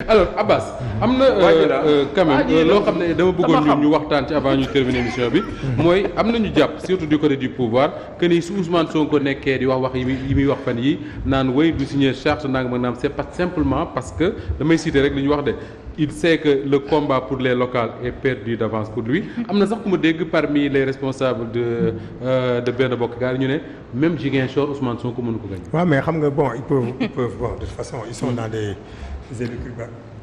alors Abbas am na quand même loo xam ne dama bëggoon ñu waxtaan ci avant ñu terminer émission bi mooy am na ñu jàpp surtout du côté du pouvoir que ni su Ousmane Sonko nekkee di wax yi muy wax fan yi naan way du signer charte nanga ma naam c'est pas simplement parce que damay citer rek li ñu wax de il sait que le combat pour les locales est perdu d'avance pour lui am na sax ku ma dégg parmi les responsables de Benno Bokk Yaakaar ñu ne même Ziguinchor Ousmane Sonko mënu ko gagner. waaw mais xam nga bon ils peuvent bon de toute façon ils sont dans des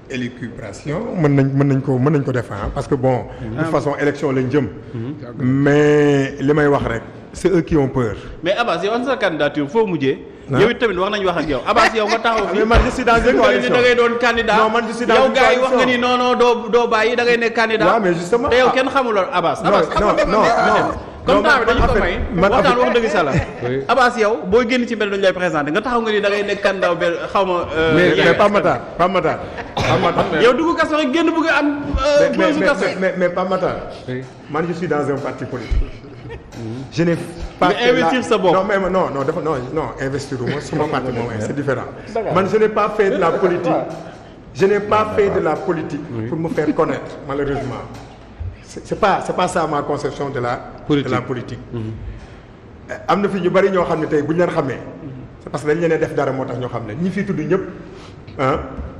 élucubrations mën nañ ko def parce que bon de toute façon élection lañ jëm mais li may wax rek c'est eux qui ont peur. mais Abbas yow an sa candidature foo mujjee. yow it tamit wax nañu wax ak yow Abbas yow nga taxaw fi. mais man je suis dans une coalition da ngay doon candidat. non man je suis dans une coalition yow gars yi wax nga ni non doo bàyyi da ngay nekk candidat. waaw mais justement te yow kenn xamuloon Abbas. non comme temps bi dañu ko may. waxtaan wax dëgg sala Abbas yow booy génn ci mbedd dañu lay présenté nga taxaw nga ni da ngay nekk candidat benn xaw ma. mais Pape Matar yow dugg kaso rek génn bëgg a am. mais Pape Matar man je suis dans un parti politique. je n'ai pas mais investir sa bopp non investir uma suma parti moom c'est différent man je n'ai pas fait de la politique pour me faire connaître malheureusement c'est pas ça ma conception de la politique am na fi ñu bari ñoo xam ne tey bu ñu leen xamee c'est parce que dañ leen def dara moo tax ñoo xam ne ñi fi tudd ñëpp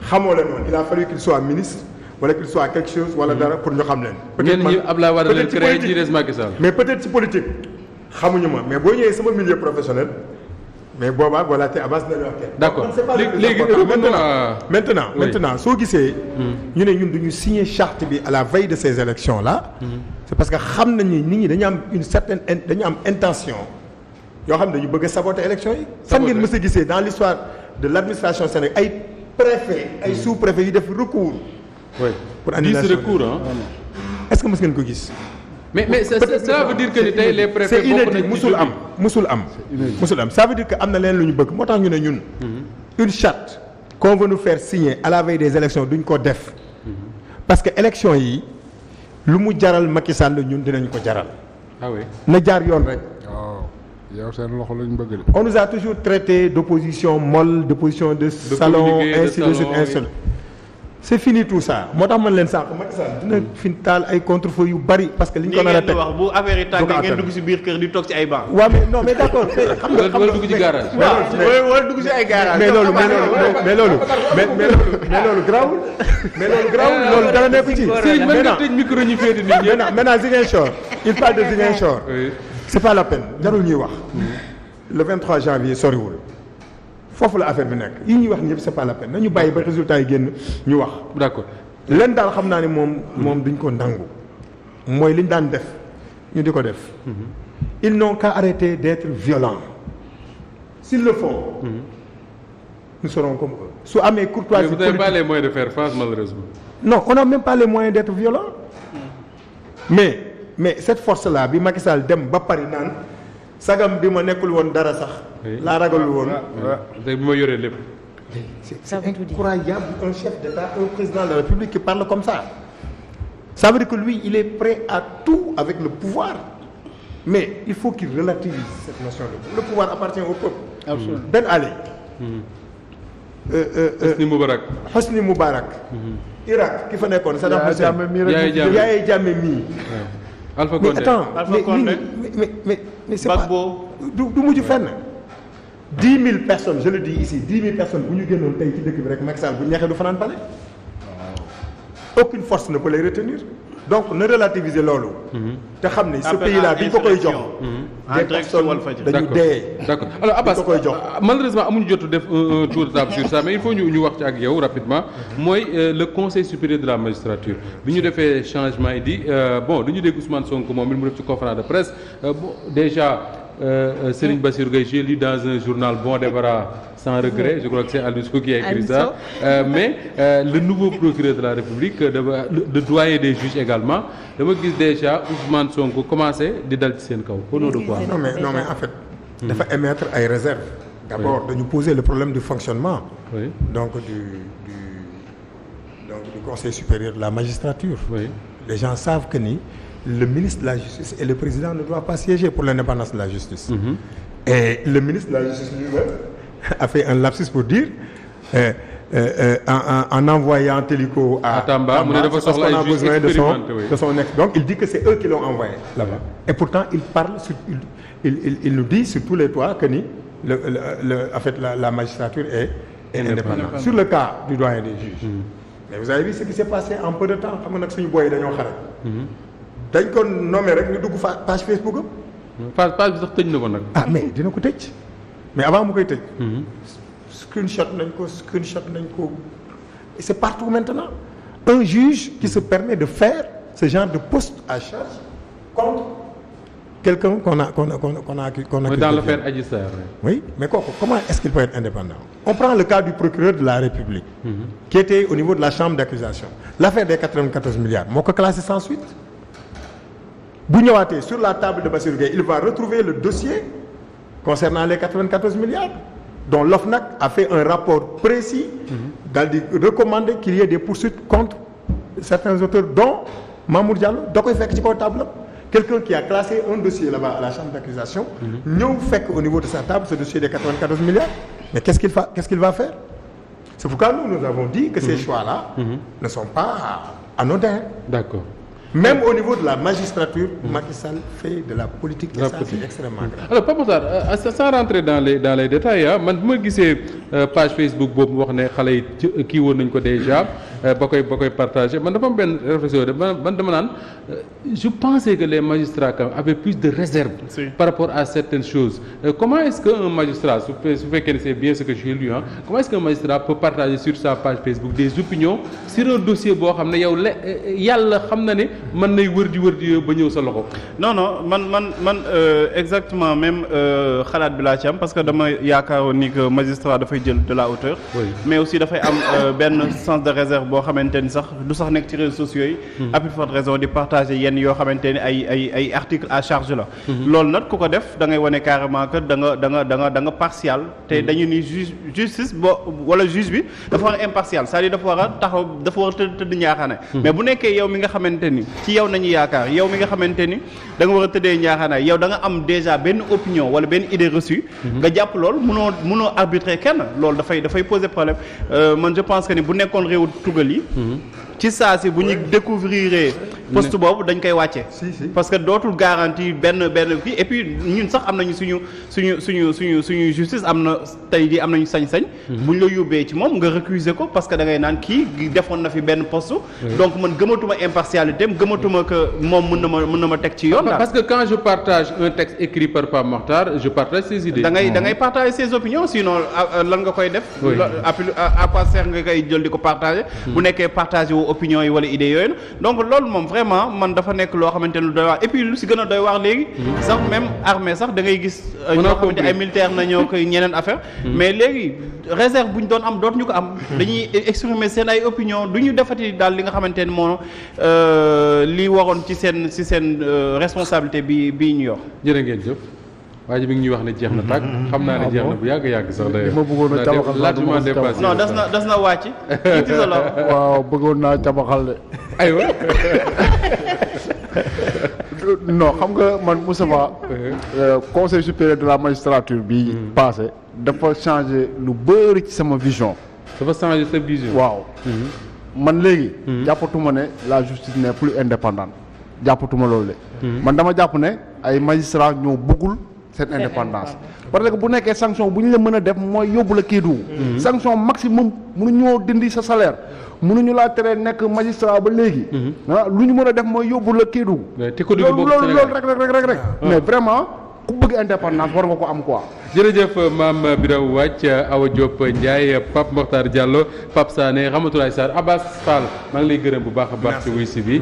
xamoo leen woon il a fallu qu'il soit ministre wala qu'il soit quelque chose wala dara pour ñu xam leen. peut-être man Abdoulaye Wade leen créé ci des Macky Sall. mais peut-être ci politique xamuñu ma mais boo ñëwee sama milieu professionnel mais boobaa voilà te Abbas nañu wax kenn. d'accord léegi maintenant soo gisee. ñu ne ñun duñu signer charte bi à la veille de ces élections là. c'est parce que xam nañu nit ñi dañu am intention yoo xam ne dañu bëgg a saboter élections yi. fan ngeen mës a gisee dans l'histoire de l'administration sénégalaise ay préfet ay sous-préfet yu def recours. oui pour annulation 10 recours est-ce que mës ngeen ko gis. mais ça veut dire que ni tey les préfets c'est inédit musul am ça veut dire que am na leen lu ñu bëgg moo tax ñu ne ñun. une charte qu'on veut nous faire signer à la veille des élections duñ ko def. parce que élections yi lu mu jaral Macky Sall ñun dinañ ko jaral. ah oui na jaar yoon rek. waaw yow seen loxo lañ bëgg de. on nous a toujours traité d'opposition molle d'opposition de salon ainsi de suite. c'est fini tout ça moo tax man leen sànq Macky Sall dina fi taal ay contre-feu yu bari parce que liñ ko nar a teg wax bu affaire yi tàngee ngeen dugg ci biir kër di toog ci ay banc. waaw mais non mais d'accord xam nga wala dugg ci garage. wala dugg ci ay garage. mais loolu grawul loolu dara nekku ci. Serigne mën nga tëj micro ñi féete nit ñi. maintenant Ziguinchor il parle de Ziguinchor. c'est pas la peine jarul ñuy wax. le 23 janvier soriwul. foofu la affaire bi nekk yi ñuy wax ñëpp c'est pas la peine nañu bàyyi ba résultat yi génn ñu wax. d'accord leen daal xam naa ne moom duñ ko nangu mooy liñ daan def ñu di ko def. ils n'ont qu'à arrêter d'être violents. s'ils le font. nous serons comme eux. su amee courtoisie politique. Vous n'avez pas les moyens de faire face malheureusement. non on n'a même pas les moyens d'être violents. mais cette force là bi Macky Sall dem ba Paris naan sagam bi ma nekkul woon dara sax. laa ragalul woon. tey bi ma yoree lépp. c'est incroyable un chef d'État un président de la République qui parle comme ça. ça veut dire que lui il est prêt à tout avec le pouvoir mais il faut qu'il relativise cette notion de le pouvoir appartient au peuple. absolument Ben Ali. Hosni Moubarak. Irak ki fa nekkoon Saddam Hussein. Yaya Jammeh mii. Alpha Condé mais attends mais c'est pas du mujj fenn. 10 000 personnes je le dis ici 10 000 personnes bu ñu génnoon tey ci dëkk bi rek Macky Sall bu ñeexee du fanaan palais. aucune force ne peut les retenir. donc ne relativiser loolu. te xam ne ce pays là bi ñu ko koy jox. des personnes dañu dee. d'accord alors Abbas malheureusement amuñu jotu def un tour de table sur ça mais il faut ñu wax ci ak yow rapidement mooy le conseil supérieur de la magistrature bi ñu defee changement yi di bon dañu dégg Ousmane Sonko moom it mu def ci conférence de presse bon déjà Serigne Bassirou Gueye j'ai lu dans un journal Bon Débarras sans regret je crois que c'est Aliou Sow qui a écrit ça mais le nouveau procureur de la République le doyen des juges également dama gis déjà Ousmane Sonko commencé di dal ci seen kaw au nom de quoi. non mais en fait. dafa émettre ay réserves. d'abord dañu poser le problème du fonctionnement. oui donc du conseil supérieur de la magistrature. oui les gens savent que ni le ministre de la justice et le président ne doivent pas siéger pour l'indépendance de la justice. Et le ministre de la justice lui-même a fait un lapsus pour dire en envoyant Télico à Tamba, parce qu'on a besoin de son ex. Donc il dit que c'est eux qui l'ont envoyé là-bas. Et pourtant il parle, il nous dit sur tous les toits que en fait la magistrature est indépendante. Sur le cas du doyen des juges. Mais vous avez vu ce qui s'est passé en peu de temps. Xam nga nag suñu boy dañoo xarat. dañ ko nommé rek ñu dugg page Facebook am. page bi sax tëj na ko nag. ah mais dina ko tëj mais avant mu koy tëj. screenshot nañ ko c'est partout maintenant. Un juge qui se permet de faire ce genre de poste à charge contre quelqu'un qu'on a dans l'affaire Adji Sarr. Oui, mais comment est-ce qu'il peut être indépendant? On prend le cas du procureur de la République, qui était au niveau de la chambre d'accusation. L'affaire des 94 milliards, moo ko classé sans suite. Bu ñëwaatee sur la table de Bassirou Gueye, il va retrouver le dossier concernant les 94 milliards, dont l'OFNAC a fait un rapport précis, daal di recommander qu'il y ait des poursuites contre certains auteurs, dont Mamour Diallo, da koy fekk ci kaw table. Quelqu'un qui a classé un dossier là-bas à la chambre d'accusation, ñëw fekk au niveau de sa table ce dossier des 94 milliards. Mais qu'est-ce qu'il va faire? C'est pourquoi nous avons dit que ces choix-là ne sont pas anodins. D'accord. Même au niveau de la magistrature, Macky Sall fait de la politique et ça c'est extrêmement grave. Alors Pape Makhtar, sans rentrer dans les détails man bu ma gisee page Facebook boobu wax ne xale yi kii woon nañ ko déjà ba koy partagé man dafa am benn réflexion de man dama naan je pensais que les magistrats quand même avaient plus de réserve par rapport à certaines choses. Comment est-ce qu'un magistrat su fekkee ne c'est bien ce que j'ai lu comment est-ce qu'un magistrat peut partager sur sa page Facebook des opinions sur un dossier boo xam ne yow yàlla xam na ne mën nay wër di ba ñëw sa loxo. non man exactement même xalaat bi laa ci am parce que dama yaakaaroon ni que magistrat dafay jël de la hauteur. mais aussi dafay am benn sens de réserve boo xamante ni sax du sax nekk ci réseaux sociaux yi. à plus forte raison di partager yenn yoo xamante ni ay articles à charge la. loolu nag ku ko def da ngay wane carrément que da nga partial. te dañu ni justice wala juge bi dafa war a impartial c'est-à-dire dafa war a taxaw dafa war a tëdd ñaaxaane. mais bu nekkee yow mi nga xamante ni ci yow nañu yaakaar yow mi nga xamante ni da nga war a tëddee ñaaxaanaay yow da nga am déjà benn opinion wala benn idée reçue. nga jàpp loolu mënoo arbitrer kenn loolu dafay poser problème man je pense que ni bu nekkoon réewu tugal yi. ci saa si bu ñu découvrir poste boobu dañ koy wàcce parce que dootul garantie benn kii et puis ñun sax am nañu suñu justice am na tey jii am nañu sañ-sañ. buñ la yóbbee ci moom nga récuser ko parce que da ngay naan kii defoon na fi benn poste. donc man gëmatuma impartialité gëmatuma que moom mën na ma teg ci yoon daal. parce que quand je partage un texte écrit par Pape Makhtar je partage ses idées. da ngay partager ses opinions sinon lan nga koy def. à quoi sert nga koy jël di ko partager. bu nekkee partager wu opinion yi wala idées yooyu donc loolu moom vraiment man dafa nekk loo xamante ne doy waar et puis lu si gën a doy waar léegi. sax même armée sax da ngay gis. ñoo xamante ay militaires nañoo koy ñeneen affaire. mais léegi réserve bu ñu doon am dootuñu ko am. dañuy exprimer seen ay opinion du ñu defati daal li nga xamante ne moo li waroon ci seen responsabilité bi ñu yor. jërë ngeen jëf. waa ji bi ngi ñuy wax ne jeex na tàkk xam naa ne jeex na bu yàgg sax day ma bëggoon a tabaxal largement dépassé. non des na wàcc. waaw bëggoon naa tabaxal de. aywa. non xam nga man Moustapha conseil supérieur de la magistrature bi passé dafa changer lu bëri ci sama vision. dafa changer sa vision. waaw. man léegi. jàppatuma ne la justice n'est plus indépendante jàppatuma loolu de. man dama jàpp ne ay magistrats ñoo bëggul seen indépendance parce que bu nekkee sanction bu ñu la mën a def mooy yóbbu la Kédougou. sanction maximum mënuñoo dindi sa salaire mënuñu laa tere nekk magistrat ba léegi. lu ñu mën a def mooy yóbbu la Kédougou. loolu rek. mais vraiment ku bëgg indépendance war nga ko am quoi. jërëjëf Mame Birame Wathie Awa Diop Ndiaye Pape Makhtar Diallo Pape Sané Ramatoulaye Sarr Abass Fall maa ngi lay gërëm bu baax a baax ci wuy si bi